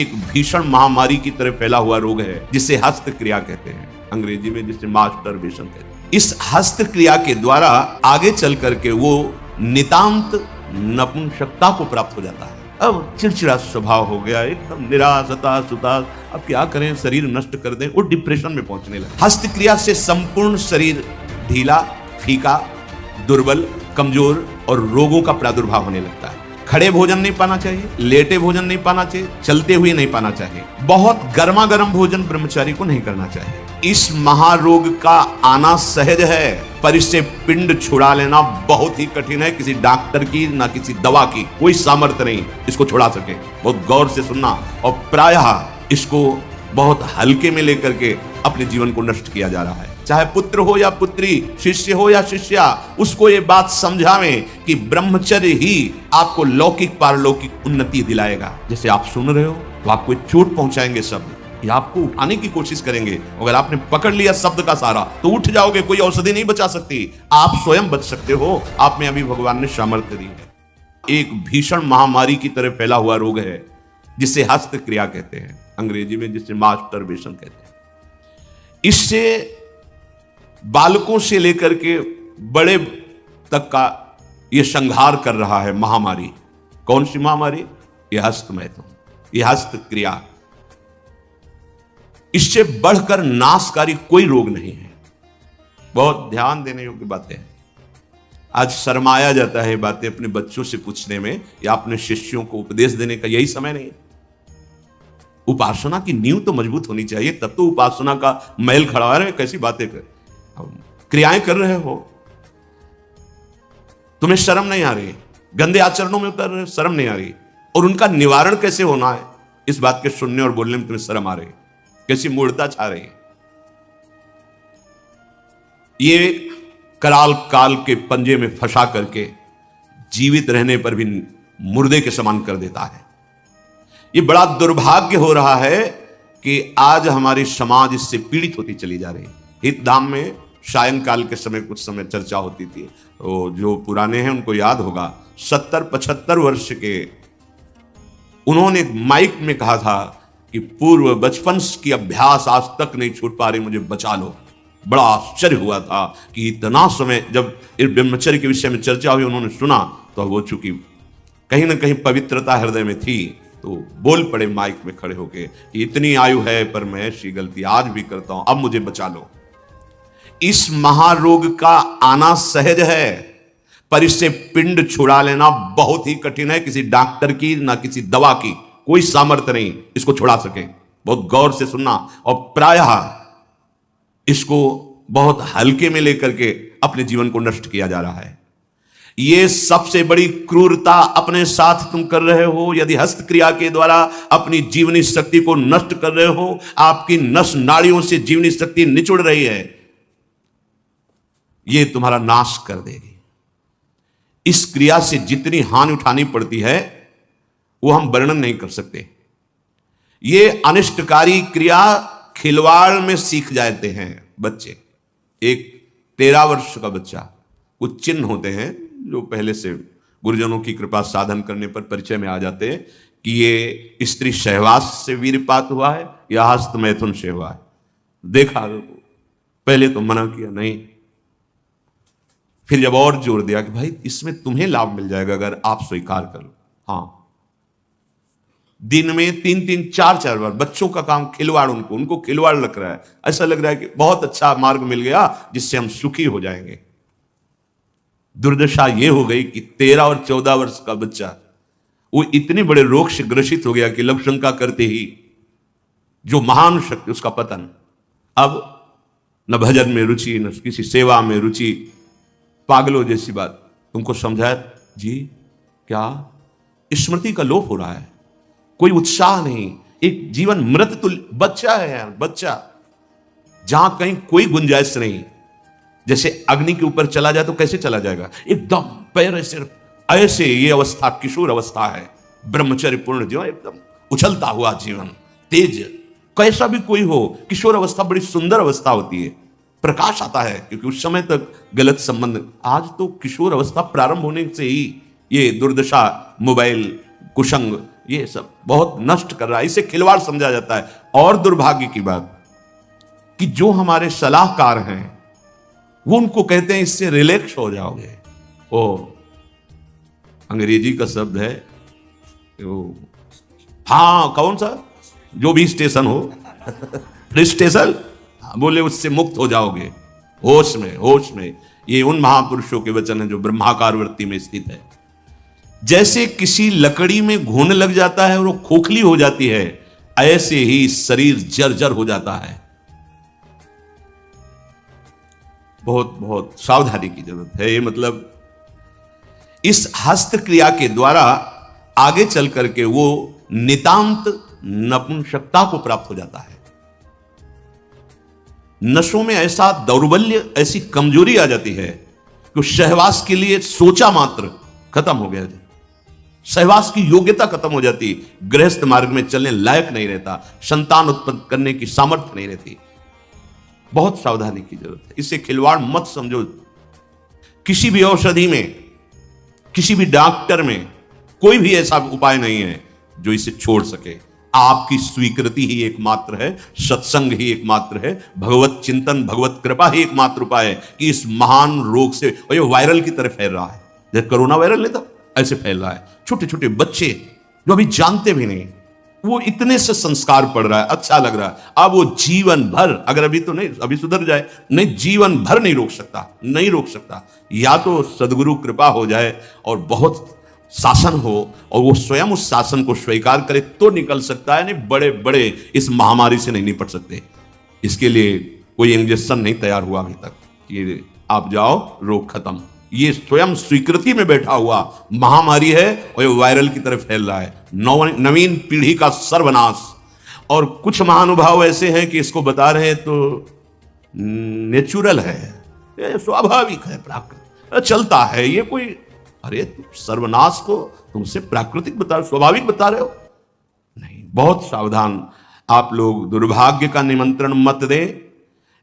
एक भीषण महामारी की तरह फैला हुआ रोग है जिसे हस्त क्रिया कहते हैं, अंग्रेजी में जिसे मास्टरबेशन कहते हैं। इस हस्त क्रिया के द्वारा आगे चल करके वो नितांत नपुंसकता को प्राप्त हो जाता है। अब चिड़चिड़ा स्वभाव हो गया, एकदम निराश हताश उदास, अब क्या करें, शरीर नष्ट कर दें, वो डिप्रेशन में पहुंचने लगे। हस्त क्रिया से संपूर्ण शरीर ढीला, फीका, दुर्बल, कमजोर और रोगों का प्रादुर्भाव होने लगता है। खड़े भोजन नहीं पाना चाहिए, लेटे भोजन नहीं पाना चाहिए, चलते हुए नहीं पाना चाहिए। बहुत गर्मा गर्म भोजन ब्रह्मचारी को नहीं करना चाहिए। इस महारोग का आना सहज है, पर इससे पिंड छुड़ा लेना बहुत ही कठिन है। किसी डॉक्टर की ना किसी दवा की कोई सामर्थ्य नहीं इसको छुड़ा सके। बहुत गौर से सुनना, और प्रायः इसको बहुत हल्के में लेकर के अपने जीवन को नष्ट किया जा रहा है। चाहे पुत्र हो या पुत्री, शिष्य हो या शिष्या, उसको ये बात समझावें कि ब्रह्मचर्य ही आपको लौकिक पारलौकिक उन्नति दिलाएगा। जैसे आप सुन रहे हो तो आपको चोट पहुंचाएंगे शब्द, या आपको उठाने की कोशिश करेंगे। अगर आपने पकड़ लिया शब्द का सहारा तो उठ जाओगे, कोई औषधि नहीं बचा सकती, आप स्वयं बच सकते हो। आप में अभी भगवान ने सामर्थ्य दी है। एक भीषण महामारी की तरह फैला हुआ रोग है जिसे हस्त क्रिया कहते हैं, अंग्रेजी में जिसे मास्टरबेशन कहते हैं। इससे बालकों से लेकर के बड़े तक का यह संहार कर रहा है महामारी। कौन सी महामारी? यह हस्त मैथुन, यह हस्त क्रिया। इससे बढ़कर नाशकारी कोई रोग नहीं है। बहुत ध्यान देने योग्य बातें हैं। आज शर्माया जाता है बातें अपने बच्चों से पूछने में, या अपने शिष्यों को उपदेश देने का यही समय नहीं है। उपासना की नींव तो मजबूत होनी चाहिए, तब तो उपासना का महल खड़ा है। कैसी बातें कर, क्रियाएं कर रहे हो, तुम्हें शर्म नहीं आ रही, गंदे आचरणों में उतर रहे, शर्म नहीं आ रही, और उनका निवारण कैसे होना है इस बात के सुनने और बोलने में तुम्हें शर्म आ रही, कैसी मूर्खता छा रही है। ये कराल काल के पंजे में फंसा करके जीवित रहने पर भी मुर्दे के समान कर देता है। ये बड़ा दुर्भाग्य हो रहा है कि आज हमारी समाज इससे पीड़ित होती चली जा रही है। हितधाम में सायंकाल के समय कुछ समय चर्चा होती थी, तो जो पुराने हैं उनको याद होगा, 70-75 वर्ष के उन्होंने माइक में कहा था कि पूर्व बचपन की अभ्यास आज तक नहीं छूट पा रही, मुझे बचा लो। बड़ा आश्चर्य हुआ था कि इतना समय जब इस ब्रह्मचर्य के विषय में चर्चा हुई, उन्होंने सुना तो वो चूंकि कहीं ना कहीं पवित्रता हृदय में थी, तो बोल पड़े माइक में खड़े होके, इतनी आयु है पर मैं ऐसी गलती आज भी करता हूं, अब मुझे बचा लो। इस महारोग का आना सहज है, पर इससे पिंड छुड़ा लेना बहुत ही कठिन है। किसी डॉक्टर की ना किसी दवा की कोई सामर्थ्य नहीं इसको छुड़ा सके। बहुत गौर से सुनना, और प्रायः इसको बहुत हल्के में लेकर के अपने जीवन को नष्ट किया जा रहा है। यह सबसे बड़ी क्रूरता अपने साथ तुम कर रहे हो। यदि हस्त क्रिया के द्वारा अपनी जीवनी शक्ति को नष्ट कर रहे हो, आपकी नस नाड़ियों से जीवनी शक्ति निचुड़ रही है, यह तुम्हारा नाश कर देगी। इस क्रिया से जितनी हानि उठानी पड़ती है वो हम वर्णन नहीं कर सकते। यह अनिष्टकारी क्रिया खिलवाड़ में सीख जाते हैं बच्चे। एक 13 वर्ष का बच्चा, कुछ चिन्ह होते हैं जो पहले से गुरुजनों की कृपा साधन करने पर परिचय में आ जाते हैं कि ये स्त्री सहवास से वीरपात हुआ है या हस्त मैथुन से हुआ है। देखा, पहले तो मना किया नहीं, फिर जब और जोर दिया कि भाई इसमें तुम्हें लाभ मिल जाएगा अगर आप स्वीकार कर लो। हाँ, दिन में 3-3, 4-4 बार बच्चों का काम खिलवाड़, उनको खिलवाड़ लग रहा है। ऐसा लग रहा है कि बहुत अच्छा मार्ग मिल गया जिससे हम सुखी हो जाएंगे। दुर्दशा यह हो गई कि 13 और 14 वर्ष का बच्चा वो इतने बड़े रोग से ग्रसित हो गया कि लघु शंका करते ही जो महान शक्ति, उसका पतन। अब न भजन में रुचि, न किसी सेवा में रुचि। पागलों जैसी बात। तुमको समझाया जी, क्या स्मृति का लोप हो रहा है, कोई उत्साह नहीं, एक जीवन मृत तुल्य बच्चा है यार, बच्चा, जहां कहीं कोई गुंजाइश नहीं। जैसे अग्नि के ऊपर चला जाए तो कैसे चला जाएगा, एकदम पैर ऐसे ये अवस्था किशोर अवस्था है। ब्रह्मचर्य पूर्ण जीवन, एकदम उछलता हुआ जीवन, तेज, कैसा भी कोई हो। किशोर अवस्था बड़ी सुंदर अवस्था होती है, प्रकाश आता है, क्योंकि उस समय तक गलत संबंध। आज तो किशोर अवस्था प्रारंभ होने से ही ये दुर्दशा, मोबाइल, कुसंग, ये सब बहुत नष्ट कर रहा है, इसे खिलवाड़ समझा जाता है। और दुर्भाग्य की बात कि जो हमारे सलाहकार हैं वो उनको कहते हैं इससे रिलैक्स हो जाओगे। ओ अंग्रेजी का शब्द है वो, हाँ कौन सा, जो भी स्टेशन हो स्टेशन, बोले उससे मुक्त हो जाओगे, होश में होश में। ये उन महापुरुषों के वचन है जो ब्रह्माकार वृत्ति में स्थित है। जैसे किसी लकड़ी में घुन लग जाता है और वो खोखली हो जाती है, ऐसे ही शरीर जर्जर हो जाता है। बहुत बहुत सावधानी की जरूरत है। ये मतलब इस हस्त क्रिया के द्वारा आगे चल करके वो नितांत नपुंसकता को प्राप्त हो जाता है। नशों में ऐसा दौर्बल्य, ऐसी कमजोरी आ जाती है कि सहवास के लिए सोचा मात्र खत्म हो गया, सहवास की योग्यता खत्म हो जाती, गृहस्थ मार्ग में चलने लायक नहीं रहता, संतान उत्पन्न करने की सामर्थ्य नहीं रहती। बहुत सावधानी की जरूरत है, इससे खिलवाड़ मत समझो। किसी भी औषधि में, किसी भी डॉक्टर में कोई भी ऐसा उपाय नहीं है जो इसे छोड़ सके। आपकी स्वीकृति ही एकमात्र है, सत्संग ही एकमात्र है, भगवत चिंतन, भगवत कृपा ही एकमात्र उपाय है कि इस महान रोग से, और ये वायरल की तरह फैल रहा है, जैसे कोरोना वायरल नहीं था ऐसे फैल रहा है। छोटे छोटे बच्चे जो अभी जानते भी नहीं, वो इतने से संस्कार पड़ रहा है, अच्छा लग रहा है। अब वो जीवन भर, अगर अभी तो नहीं, अभी सुधर जाए, नहीं जीवन भर नहीं रोक सकता, नहीं रोक सकता। या तो सदगुरु कृपा हो जाए और बहुत शासन हो और वो स्वयं उस शासन को स्वीकार करे तो निकल सकता है, नहीं बड़े बड़े इस महामारी से नहीं निपट सकते। इसके लिए कोई इंजेक्शन नहीं तैयार हुआ अभी तक, ये आप जाओ रोग खत्म। ये स्वयं स्वीकृति में बैठा हुआ महामारी है और ये वायरल की तरफ फैल रहा है, नवीन पीढ़ी का सर्वनाश। और कुछ महानुभाव ऐसे हैं कि इसको बता रहे हैं तो नेचुरल है, ये स्वाभाविक है, प्राकृतिक चलता है, ये कोई, अरे सर्वनाश को तुमसे प्राकृतिक बता, स्वाभाविक बता रहे हो? नहीं, बहुत सावधान आप लोग। दुर्भाग्य का निमंत्रण मत दें।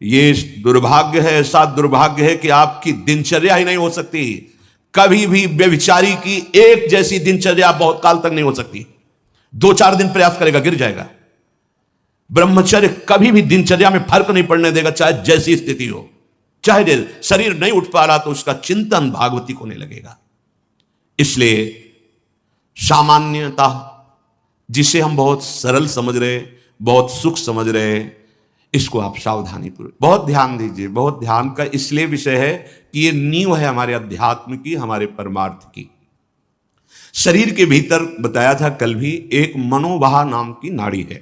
ये दुर्भाग्य है, ऐसा दुर्भाग्य है कि आपकी दिनचर्या ही नहीं हो सकती। कभी भी व्यभिचारी की एक जैसी दिनचर्या बहुत काल तक नहीं हो सकती। 2-4 दिन प्रयास करेगा, गिर जाएगा। ब्रह्मचर्य कभी भी दिनचर्या में फर्क नहीं पड़ने देगा, चाहे जैसी स्थिति हो। चाहे शरीर नहीं उठ पा रहा तो उसका चिंतन भागवती को नहीं लगेगा। इसलिए सामान्यता, जिसे हम बहुत सरल समझ रहे, बहुत सुख समझ रहे, इसको आप सावधानी पूर्वक बहुत ध्यान दीजिए। बहुत ध्यान का इसलिए विषय है कि ये नींव है हमारे अध्यात्म की, हमारे परमार्थ की। शरीर के भीतर बताया था कल भी, एक मनोवाह नाम की नाड़ी है।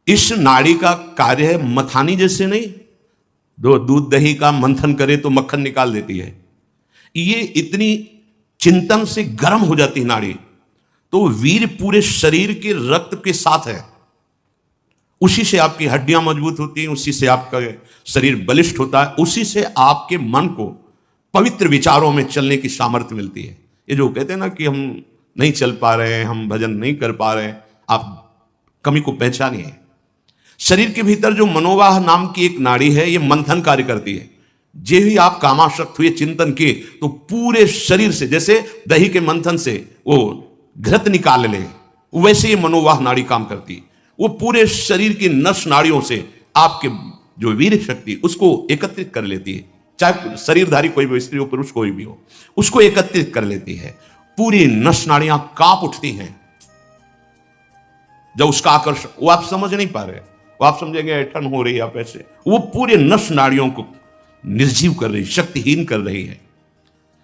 इस नाड़ी का कार्य है मथानी जैसे नहीं, दो दूध दही का मंथन करे तो मक्खन निकाल देती है, ये इतनी चिंतन से गर्म हो जाती नाड़ी, तो वीर पूरे शरीर के रक्त के साथ है। उसी से आपकी हड्डियां मजबूत होती हैं, उसी से आपका शरीर बलिष्ठ होता है, उसी से आपके मन को पवित्र विचारों में चलने की सामर्थ्य मिलती है। ये जो कहते हैं ना कि हम नहीं चल पा रहे हैं, हम भजन नहीं कर पा रहे हैं, आप कमी को पहचानिए। शरीर के भीतर जो मनोवाह नाम की एक नाड़ी है, ये मंथन कार्य करती है। जे ही आप कामाशक्त हुए, चिंतन किए, तो पूरे शरीर से, जैसे दही के मंथन से वो घृत निकाल ले, वैसे ये मनोवाह नाड़ी काम करती है। वो पूरे शरीर की नस नाड़ियों से आपके जो वीर शक्ति उसको एकत्रित कर लेती है, चाहे शरीरधारी कोई भी, स्त्री हो पुरुष कोई भी हो, उसको एकत्रित कर लेती है। पूरी नस नाड़ियां कांप उठती हैं जब उसका आकर्षण, वो आप समझ नहीं पा रहे, वो आप समझेंगे ऐठन हो रही है आप ऐसे, वो पूरे नस नाड़ियों को निर्जीव कर रही, शक्तिहीन कर रही है।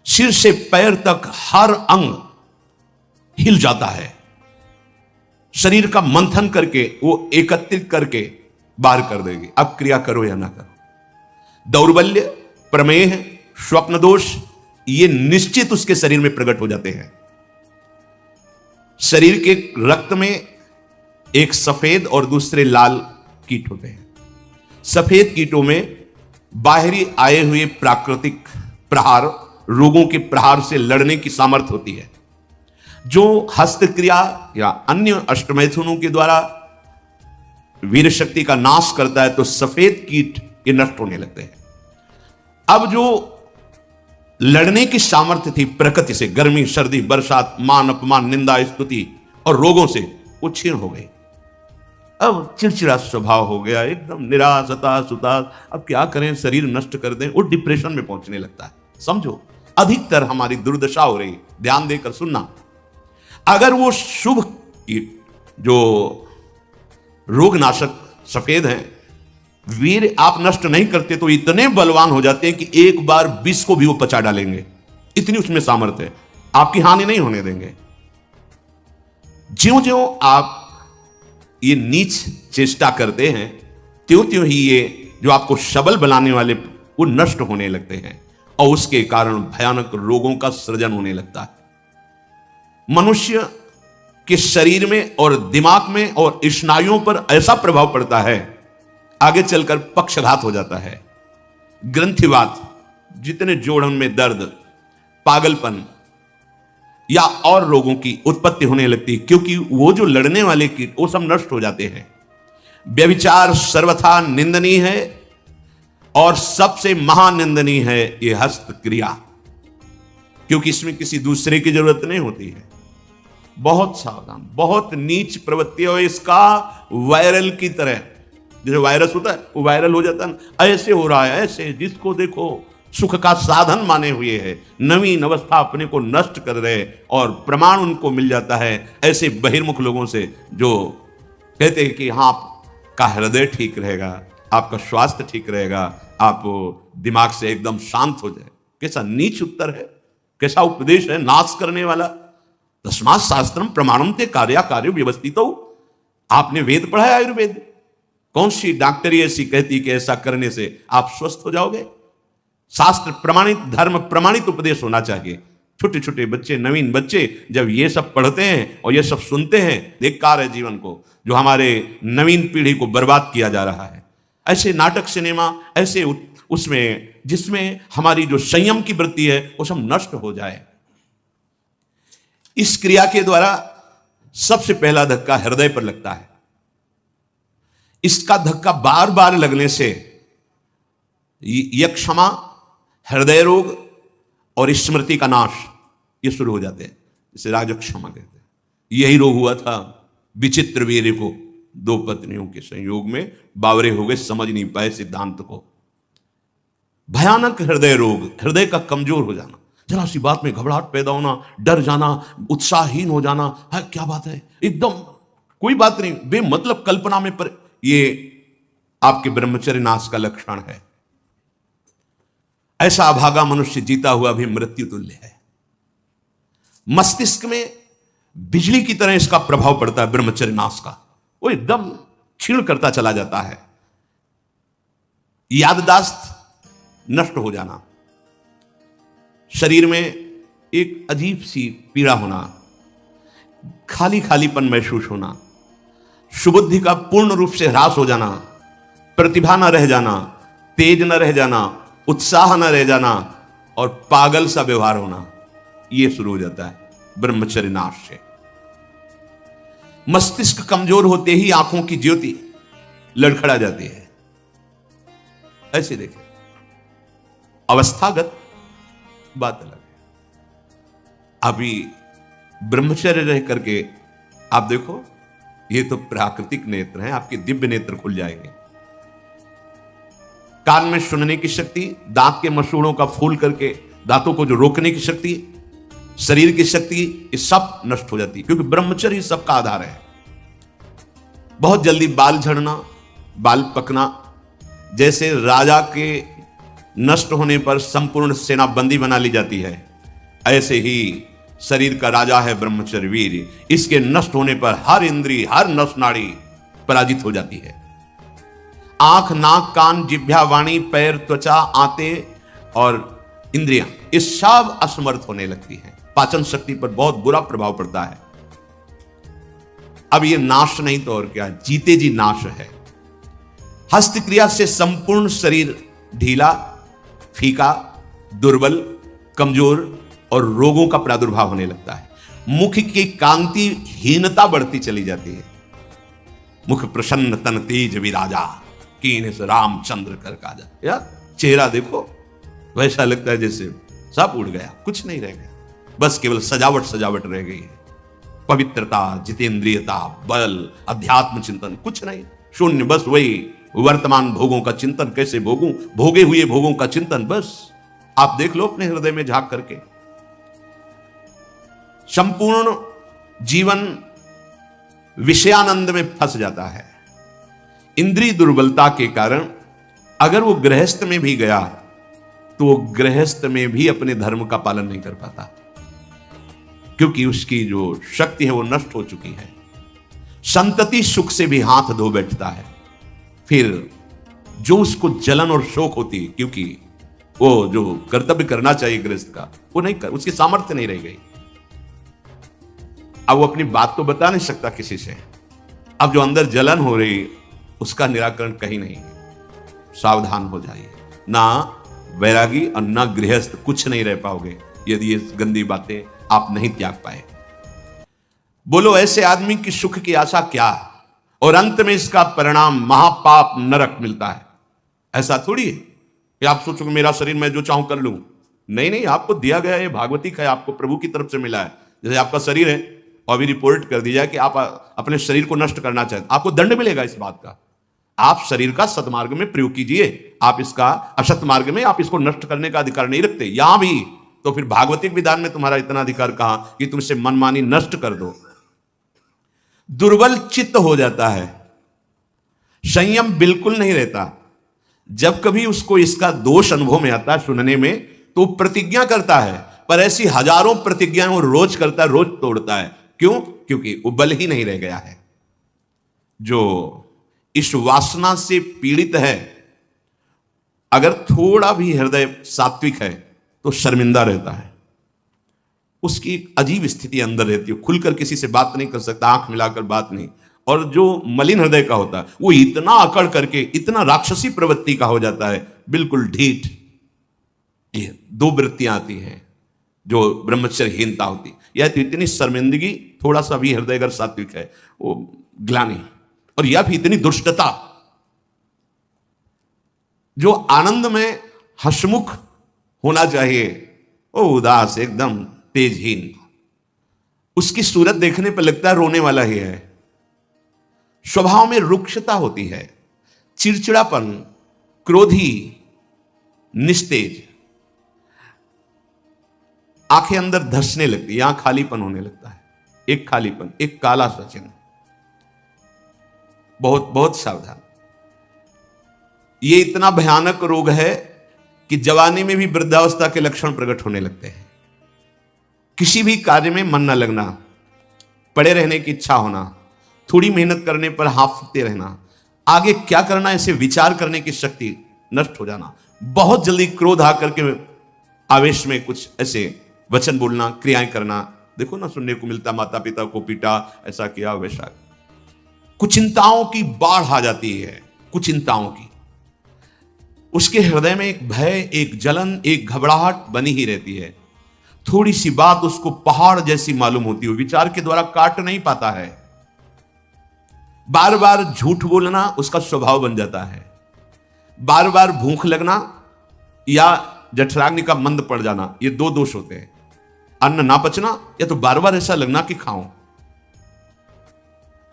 सिर से पैर तक हर अंग हिल जाता है। शरीर का मंथन करके वो एकत्रित करके बाहर कर देगी। अब क्रिया करो या ना करो, दौर्बल्य, प्रमेह, स्वप्न दोष, ये निश्चित उसके शरीर में प्रकट हो जाते हैं। शरीर के रक्त में एक सफेद और दूसरे लाल कीट होते हैं। सफेद कीटों में बाहरी आए हुए प्राकृतिक प्रहार, रोगों के प्रहार से लड़ने की सामर्थ्य होती है। जो हस्त क्रिया या अन्य अष्टमैथुनों के द्वारा वीर शक्ति का नाश करता है, तो सफेद कीट ये नष्ट होने लगते हैं। अब जो लड़ने की सामर्थ्य थी प्रकृति से, गर्मी, सर्दी, बरसात, मान, अपमान, निंदा, स्तुति, और रोगों से वो क्षीण हो गई। अब चिड़चिड़ा स्वभाव हो गया, एकदम निराश, हताश, उदास। अब क्या करें, शरीर नष्ट कर दें, वो डिप्रेशन में पहुंचने लगता है। समझो, अधिकतर हमारी दुर्दशा हो रही। ध्यान देकर सुनना, अगर वो शुभ जो रोगनाशक सफेद हैं, वीर आप नष्ट नहीं करते तो इतने बलवान हो जाते हैं कि एक बार विष को भी वो पचा डालेंगे। इतनी उसमें सामर्थ्य है, आपकी हानि नहीं होने देंगे। ज्यों ज्यों आप ये नीच चेष्टा करते हैं, त्यों त्यों ही ये जो आपको सबल बनाने वाले वो नष्ट होने लगते हैं, और उसके कारण भयानक रोगों का सृजन होने लगता है। मनुष्य के शरीर में और दिमाग में और स्नायुओं पर ऐसा प्रभाव पड़ता है, आगे चलकर पक्षघात हो जाता है, ग्रंथिवात, जितने जोड़ों में दर्द, पागलपन या और रोगों की उत्पत्ति होने लगती है, क्योंकि वो जो लड़ने वाले कीट वो सब नष्ट हो जाते हैं। व्यभिचार सर्वथा निंदनीय है, और सबसे महानिंदनीय है ये हस्त क्रिया, क्योंकि इसमें किसी दूसरे की जरूरत नहीं होती है। बहुत सावधान, बहुत नीच प्रवृत्ति है इसका। वायरल की तरह, जैसे वायरस होता है वो वायरल हो जाता है, ऐसे हो रहा है, ऐसे जिसको देखो सुख का साधन माने हुए है, नवीन अवस्था अपने को नष्ट कर रहे, और प्रमाण उनको मिल जाता है ऐसे बहिर्मुख लोगों से जो कहते हैं कि हाँ, आपका हृदय ठीक रहेगा, आपका स्वास्थ्य ठीक रहेगा, आप दिमाग से एकदम शांत हो जाए। कैसा नीच उत्तर है, कैसा उपदेश है, नाश करने वाला। तस्मात् शास्त्रम प्रमाणम ते कार्या कार्यो व्यवस्थितो। आपने वेद पढ़ा है, आयुर्वेद? कौन सी डॉक्टरी ऐसी कहती कि ऐसा करने से आप स्वस्थ हो जाओगे? शास्त्र प्रमाणित, धर्म प्रमाणित उपदेश होना चाहिए। छोटे छोटे बच्चे, नवीन बच्चे जब ये सब पढ़ते हैं और ये सब सुनते हैं, धिक्कार है जीवन को, जो हमारे नवीन पीढ़ी को बर्बाद किया जा रहा है। ऐसे नाटक, सिनेमा, ऐसे उसमें जिसमें हमारी जो संयम की वृत्ति है वो सब नष्ट हो जाए। इस क्रिया के द्वारा सबसे पहला धक्का हृदय पर लगता है। इसका धक्का बार बार लगने से यक्षमा, हृदय रोग और स्मृति का नाश ये शुरू हो जाते हैं, जिसे राजक्षमा कहते हैं। यही रोग हुआ था विचित्र वीर को। दो पत्नियों के संयोग में बावरे हो गए, समझ नहीं पाए सिद्धांत को। भयानक हृदय रोग, हृदय का कमजोर हो जाना, जरा सी बात में घबराहट पैदा होना, डर जाना, उत्साहहीन हो जाना, है क्या बात है, एकदम कोई बात नहीं, बेमतलब कल्पना में पर, ये आपके ब्रह्मचर्य नाश का लक्षण है। ऐसा अभागा मनुष्य जीता हुआ भी मृत्यु तुल्य है। मस्तिष्क में बिजली की तरह इसका प्रभाव पड़ता है ब्रह्मचर्य नाश का, वो एकदम क्षीण करता चला जाता है। याददाश्त नष्ट हो जाना, शरीर में एक अजीब सी पीड़ा होना, खाली खालीपन महसूस होना, सुबुद्धि का पूर्ण रूप से ह्रास हो जाना, प्रतिभा न रह जाना, तेज न रह जाना, उत्साह न रह जाना, और पागल सा व्यवहार होना, यह शुरू हो जाता है ब्रह्मचर्य नाश से। मस्तिष्क कमजोर होते ही आंखों की ज्योति लड़खड़ा जाती है। ऐसे देखें, अवस्थागत बात अलग है। अभी ब्रह्मचर्य रह करके आप देखो, ये तो प्राकृतिक नेत्र हैं, आपके दिव्य नेत्र खुल जाएंगे। कान में सुनने की शक्ति, दांत के मसूड़ों का फूल करके दांतों को जो रोकने की शक्ति, शरीर की शक्ति, ये सब नष्ट हो जाती है, क्योंकि ब्रह्मचर्य सबका आधार है। बहुत जल्दी बाल झड़ना, बाल पकना, जैसे राजा के नष्ट होने पर संपूर्ण सेना बंदी बना ली जाती है, ऐसे ही शरीर का राजा है ब्रह्मचर्य वीर। इसके नष्ट होने पर हर इंद्रिय, हर नस नाड़ी पराजित हो जाती है। आंख, नाक, कान, जिह्वा, वाणी, पैर, त्वचा, आंतें और इंद्रियां, ये सब असमर्थ होने लगती हैं। पाचन शक्ति पर बहुत बुरा प्रभाव पड़ता है। अब ये नाश नहीं तो और क्या, जीते जी नाश है। हस्त क्रिया से संपूर्ण शरीर ढीला, फीका, दुर्बल, कमजोर और रोगों का प्रादुर्भाव होने लगता है। मुख की कांति हीनता बढ़ती चली जाती है। मुख प्रसन्न तन तेज विराजा, कीन से रामचंद्र कर काजा। यार चेहरा देखो, वैसा लगता है जैसे सब उड़ गया, कुछ नहीं रह गया, बस केवल सजावट सजावट रह गई है। पवित्रता, जितेंद्रियता, बल, अध्यात्म चिंतन, कुछ नहीं, शून्य, बस वही वर्तमान भोगों का चिंतन, कैसे भोगूं, भोगे हुए भोगों का चिंतन। बस आप देख लो अपने हृदय में झांक करके। संपूर्ण जीवन विषयानंद में फंस जाता है। इंद्रिय दुर्बलता के कारण अगर वो गृहस्थ में भी गया तो वो गृहस्थ में भी अपने धर्म का पालन नहीं कर पाता, क्योंकि उसकी जो शक्ति है वो नष्ट हो चुकी है। संतति सुख से भी हाथ धो बैठता है। फिर जो उसको जलन और शोक होती है, क्योंकि वो जो कर्तव्य करना चाहिए गृहस्थ का वो नहीं कर, उसकी सामर्थ्य नहीं रह गई। अब वो अपनी बात तो बता नहीं सकता किसी से। अब जो अंदर जलन हो रही उसका निराकरण कहीं नहीं है। सावधान हो जाइए, ना वैरागी और ना गृहस्थ कुछ नहीं रह पाओगे यदि ये गंदी बातें आप नहीं त्याग पाए। बोलो ऐसे आदमी की सुख की आशा क्या, और अंत में इसका परिणाम महापाप नरक मिलता है। ऐसा थोड़ी है कि आप सोचो कि मेरा शरीर मैं जो चाहूं कर लूं। नहीं नहीं, आपको दिया गया है, भागवतिक है, आपको प्रभु की तरफ से मिला है। जैसे आपका शरीर है और अभी रिपोर्ट कर दी जाए कि आप अपने शरीर को नष्ट करना चाहते, आपको दंड मिलेगा इस बात का। आप शरीर का सतमार्ग में प्रयोग कीजिए, आप इसका असत मार्ग में आप इसको नष्ट करने का अधिकार नहीं रखते। यहां भी तो फिर भागवतिक विधान में तुम्हारा इतना अधिकार कहां कि तुम इसे मनमानी नष्ट कर दो। दुर्बल चित्त हो जाता है, संयम बिल्कुल नहीं रहता। जब कभी उसको इसका दोष अनुभव में आता है सुनने में, तो प्रतिज्ञा करता है, पर ऐसी हजारों प्रतिज्ञाएं वो रोज करता है, रोज तोड़ता है। क्यों? क्योंकि वो बल ही नहीं रह गया है। जो इस वासना से पीड़ित है, अगर थोड़ा भी हृदय सात्विक है तो शर्मिंदा रहता है। उसकी एक अजीब स्थिति अंदर रहती है, खुलकर किसी से बात नहीं कर सकता, आंख मिलाकर बात नहीं। और जो मलिन हृदय का होता है वो इतना अकड़ करके इतना राक्षसी प्रवृत्ति का हो जाता है, बिल्कुल ढीठ। ये दो वृत्तियां आती हैं जो ब्रह्मचर्यहीनता होती, यह तो इतनी शर्मिंदगी, थोड़ा सा भी हृदय अगर सात्विक है वो ग्लानि, और यह भी इतनी दुष्टता। जो आनंद में हसमुख होना चाहिए वो उदास, एकदम तेजहीन। उसकी सूरत देखने पर लगता है रोने वाला ही है। स्वभाव में रुक्षता होती है, चिड़चिड़ापन, क्रोधी, निस्तेज, आंखें अंदर धंसने लगती है, यहां खालीपन होने लगता है, एक खालीपन, एक काला सा चिन्ह। बहुत बहुत सावधान। ये इतना भयानक रोग है कि जवानी में भी वृद्धावस्था के लक्षण प्रकट होने लगते हैं। किसी भी कार्य में मन न लगना, पड़े रहने की इच्छा होना, थोड़ी मेहनत करने पर हाफते रहना, आगे क्या करना ऐसे विचार करने की शक्ति नष्ट हो जाना, बहुत जल्दी क्रोध आकर के आवेश में कुछ ऐसे वचन बोलना, क्रियाएं करना। देखो ना, सुनने को मिलता, माता पिता को पीटा, ऐसा किया, वैसा। कुचिंताओं की बाढ़ आ जाती है, कुचिंताओं की। उसके हृदय में एक भय, एक जलन, एक घबराहट बनी ही रहती है। थोड़ी सी बात उसको पहाड़ जैसी मालूम होती है, विचार के द्वारा काट नहीं पाता है। बार बार झूठ बोलना उसका स्वभाव बन जाता है। बार बार भूख लगना या जठराग्नि का मंद पड़ जाना, ये दो दोष होते हैं। अन्न ना पचना या तो बार बार ऐसा लगना कि खाऊं।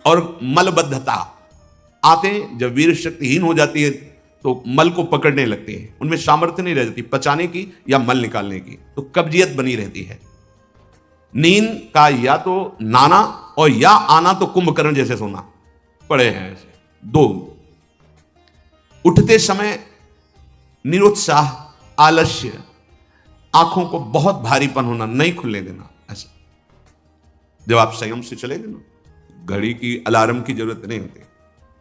और मलबद्धता आते, जब वीर शक्तिहीन हो जाती है तो मल को पकड़ने लगती है, उनमें सामर्थ्य नहीं रह जाती पचाने की या मल निकालने की, तो कब्जियत बनी रहती है। नींद का या तो नाना और या आना तो कुंभकर्ण जैसे सोना, पड़े हैं ऐसे दो। उठते समय निरुत्साह, आलस्य, आंखों को बहुत भारीपन होना, नहीं खुलने देना। ऐसा जब आप संयम से चलेंगे ना, घड़ी की अलार्म की जरूरत नहीं होती,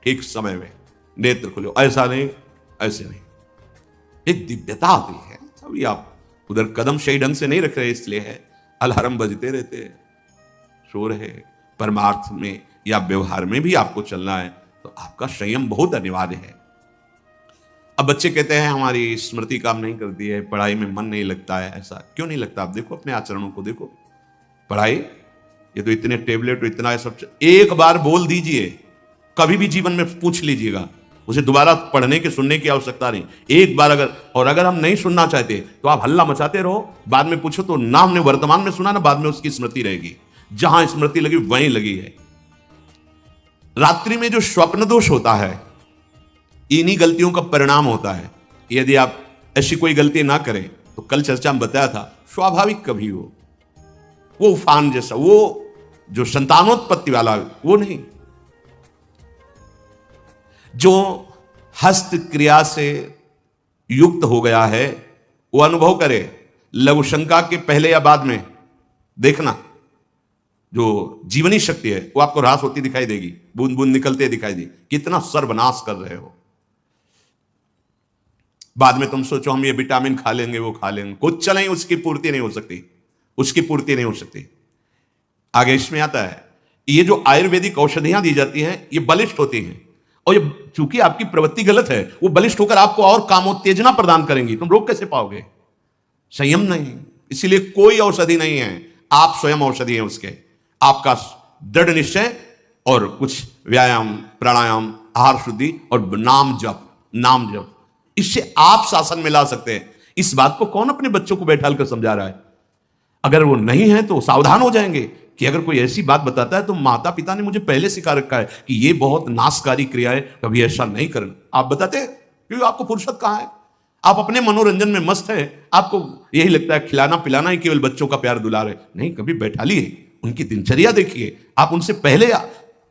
ठीक समय में नेत्र खुले, ऐसा नहीं ऐसे नहीं, एक दिव्यता आती है। अभी आप उधर कदम सही ढंग से नहीं रख रहे, इसलिए है अलार्म बजते रहते हैं, शोर है। परमार्थ में या व्यवहार में भी आपको चलना है तो आपका संयम बहुत अनिवार्य है। अब बच्चे कहते हैं हमारी स्मृति काम नहीं करती है, पढ़ाई में मन नहीं लगता है। ऐसा क्यों नहीं लगता? आप देखो अपने आचरणों को देखो। पढ़ाई, ये तो इतने टेबलेट, इतना सब, एक बार बोल दीजिए, कभी भी जीवन में पूछ लीजिएगा, उसे दोबारा पढ़ने के सुनने की आवश्यकता नहीं। एक बार अगर हम नहीं सुनना चाहते तो आप हल्ला मचाते रहो, बाद में पूछो तो ना हमने वर्तमान में सुना ना बाद में उसकी स्मृति रहेगी। जहां स्मृति लगी वहीं लगी है। रात्रि में जो स्वप्न दोष होता है, इन्हीं गलतियों का परिणाम होता है। यदि आप ऐसी कोई गलती ना करें तो कल चर्चा में बताया था, स्वाभाविक कभी हो, वो उफान जैसा, वो जो संतानोत्पत्ति वाला, वो नहीं। जो हस्त क्रिया से युक्त हो गया है वो अनुभव करे। लघु शंका के पहले या बाद में देखना, जो जीवनी शक्ति है वो आपको ह्रास होती दिखाई देगी, बूंद बूंद निकलते दिखाई देगी, कितना सर्वनाश कर रहे हो। बाद में तुम सोचो हम ये विटामिन खा लेंगे, वो खा लेंगे, कुछ नहीं, उसकी पूर्ति नहीं हो सकती, उसकी पूर्ति नहीं हो सकती। आगे इसमें आता है, ये जो आयुर्वेदिक औषधियां दी जाती हैं ये बलिष्ठ होती हैं, और ये चूंकि आपकी प्रवृत्ति गलत है, वो बलिष्ठ होकर आपको और कामोत्तेजना प्रदान करेंगी। तुम रोक कैसे पाओगे? संयम नहीं। इसीलिए कोई औषधि नहीं है, आप स्वयं औषधि हैं उसके। आपका दृढ़ निश्चय और कुछ व्यायाम, प्राणायाम, आहार शुद्धि और नाम जप, इससे आप शासन में ला सकते हैं। इस बात को कौन अपने बच्चों को बैठाल कर समझा रहा है? अगर वो नहीं है तो सावधान हो जाएंगे कि अगर कोई ऐसी बात बताता है तो माता पिता ने मुझे पहले सिखा रखा है कि ये बहुत नाशकारी क्रिया है, कभी ऐसा नहीं करना। आप बताते हैं क्योंकि आपको फुर्सत कहां है, आप अपने मनोरंजन में मस्त हैं, आपको यही लगता है खिलाना पिलाना ही केवल बच्चों का प्यार दुलार है। नहीं, कभी बैठा लिए, उनकी दिनचर्या देखिए, आप उनसे पहले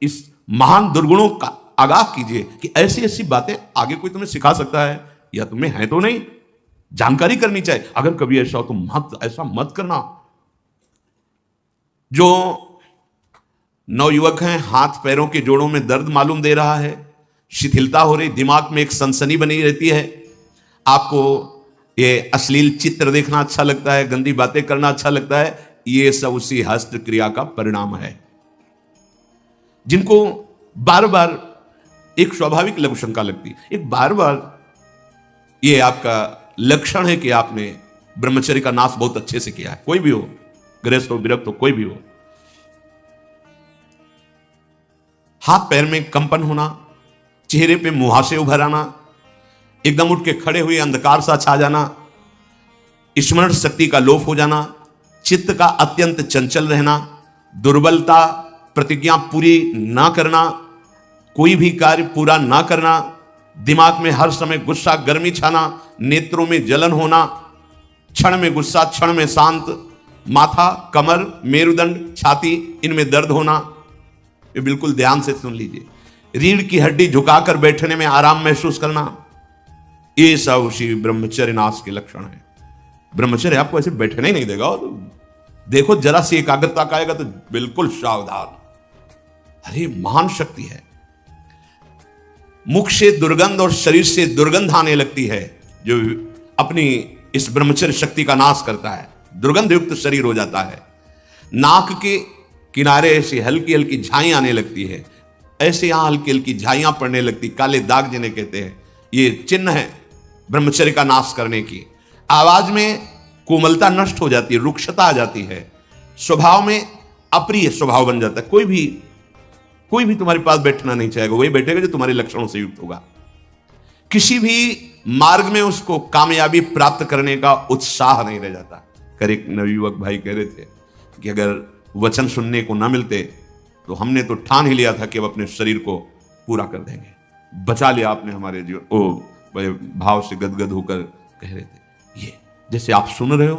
इस महान दुर्गुणों का आगाह कीजिए कि ऐसी ऐसी बातें आगे कोई तुम्हें सिखा सकता है या तुम्हें है तो नहीं, जानकारी करनी चाहिए। अगर कभी ऐसा हो तो ऐसा मत करना। जो नवयुवक हैं, हाथ पैरों के जोड़ों में दर्द मालूम दे रहा है, शिथिलता हो रही, दिमाग में एक सनसनी बनी रहती है, आपको ये अश्लील चित्र देखना अच्छा लगता है, गंदी बातें करना अच्छा लगता है, ये सब उसी हस्त क्रिया का परिणाम है। जिनको बार बार एक स्वाभाविक लघु शंका लगती, एक बार बार ये आपका लक्षण है कि आपने ब्रह्मचर्य का नाश बहुत अच्छे से किया है। कोई भी हो, गृहस्थ हो, विरक्त हो, कोई भी हो। हाथ पैर में कंपन होना, चेहरे पे मुहासे उभर आना, एकदम उठ के खड़े हुए अंधकार सा छा जाना, स्मरण शक्ति का लोप हो जाना, चित्त का अत्यंत चंचल रहना, दुर्बलता, प्रतिज्ञा पूरी ना करना, कोई भी कार्य पूरा ना करना, दिमाग में हर समय गुस्सा गर्मी छाना, नेत्रों में जलन होना, क्षण में गुस्सा क्षण में शांत, माथा, कमर, मेरुदंड, छाती, इनमें दर्द होना। ये बिल्कुल ध्यान से सुन लीजिए। रीढ़ की हड्डी झुकाकर बैठने में आराम महसूस करना, ये सब उसी ब्रह्मचर्य नाश के लक्षण है। ब्रह्मचर्य आपको ऐसे बैठने ही नहीं देगा, और देखो जरा सी एकाग्रता का आएगा तो बिल्कुल सावधान। अरे महान शक्ति है। मुख से दुर्गंध और शरीर से दुर्गंध आने लगती है जो अपनी इस ब्रह्मचर्य शक्ति का नाश करता है, दुर्गंध युक्त शरीर हो जाता है। नाक के किनारे ऐसी हल्की हल्की झाई आने लगती है, ऐसे यहां हल्की हल्की झाइयां पड़ने लगती, काले दाग जिन्हें कहते हैं, ये चिन्ह है ब्रह्मचर्य का नाश करने की। आवाज में कोमलता नष्ट हो जाती है, रुक्षता आ जाती है, स्वभाव में अप्रिय स्वभाव बन जाता है। कोई भी तुम्हारे पास बैठना नहीं चाहेगा, वही बैठेगा जो तुम्हारे लक्षणों से युक्त होगा। किसी भी मार्ग में उसको कामयाबी प्राप्त करने का उत्साह नहीं रह जाता। कर एक नवयुवक भाई कह रहे थे कि अगर वचन सुनने को ना मिलते तो हमने तो ठान ही लिया था कि अब अपने शरीर को पूरा कर देंगे। बचा लिया आपने हमारे जीवन। ओ बड़े भाव से गदगद होकर कह रहे थे, ये जैसे आप सुन रहे हो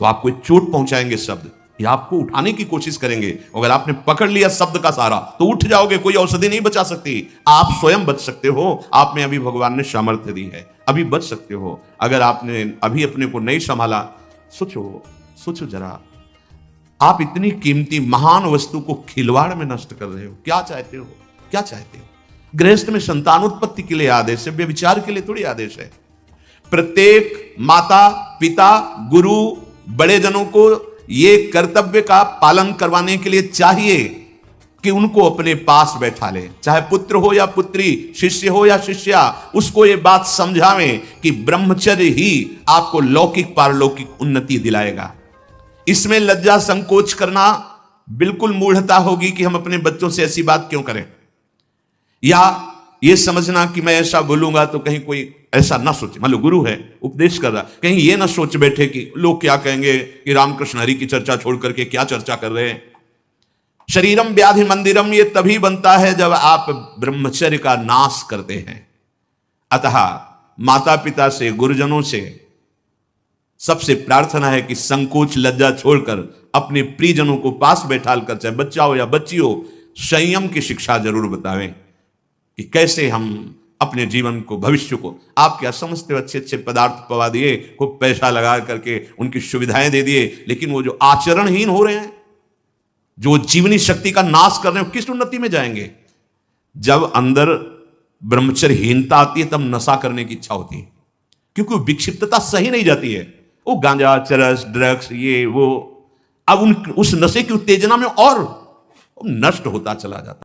तो आपको चोट पहुंचाएंगे शब्द, या आपको उठाने की कोशिश करेंगे। अगर आपने पकड़ लिया शब्द का सारा तो उठ जाओगे, कोई औषधि नहीं बचा सकती। आप स्वयं बच सकते हो, आप में अभी भगवान ने सामर्थ्य दी है, अभी बच सकते हो। अगर आपने अभी अपने को नहीं संभाला, सोचो जरा, आप इतनी कीमती महान वस्तु को खिलवाड़ में नष्ट कर रहे हो। क्या चाहते हो? गृहस्थ में संतानोत्पत्ति के लिए आदेश है, व्यभिचार के लिए थोड़ी आदेश है। प्रत्येक माता पिता गुरु बड़े जनों को ये कर्तव्य का पालन करवाने के लिए चाहिए कि उनको अपने पास बैठा ले, चाहे पुत्र हो या पुत्री, शिष्य हो या शिष्या, उसको ये बात समझावें कि ब्रह्मचर्य ही आपको लौकिक पारलौकिक उन्नति दिलाएगा। इसमें लज्जा संकोच करना बिल्कुल मूढ़ता होगी कि हम अपने बच्चों से ऐसी बात क्यों करें, या ये समझना कि मैं ऐसा बोलूंगा तो कहीं कोई ऐसा ना सोचे। मान लो गुरु है, उपदेश कर रहा, कहीं ये ना सोच बैठे कि लोग क्या कहेंगे कि रामकृष्ण हरि की चर्चा छोड़ करके क्या चर्चा कर रहे हैं। शरीरम व्याधि मंदिरम ये तभी बनता है जब आप ब्रह्मचर्य का नाश करते हैं। अतः माता पिता से, गुरुजनों से सबसे प्रार्थना है कि संकोच लज्जा छोड़कर अपने प्रियजनों को पास बैठाल कर, चाहे बच्चा हो या बच्ची हो, संयम की शिक्षा जरूर बतावें कि कैसे हम अपने जीवन को, भविष्य को। आप क्या समझते हो, अच्छे अच्छे पदार्थ पवा दिए, खूब पैसा लगा करके उनकी सुविधाएं दे दिए, लेकिन वो जो आचरणहीन हो रहे हैं, जो जीवनी शक्ति का नाश कर रहे हैं, किस उन्नति में जाएंगे? जब अंदर ब्रह्मचर्यहीनता आती है तब नशा करने की इच्छा होती है, क्योंकि वो विक्षिप्तता सही नहीं जाती है। वो गांजा, चरस, ड्रग्स, ये वो, अब उस नशे की उत्तेजना में और नष्ट होता चला जाता।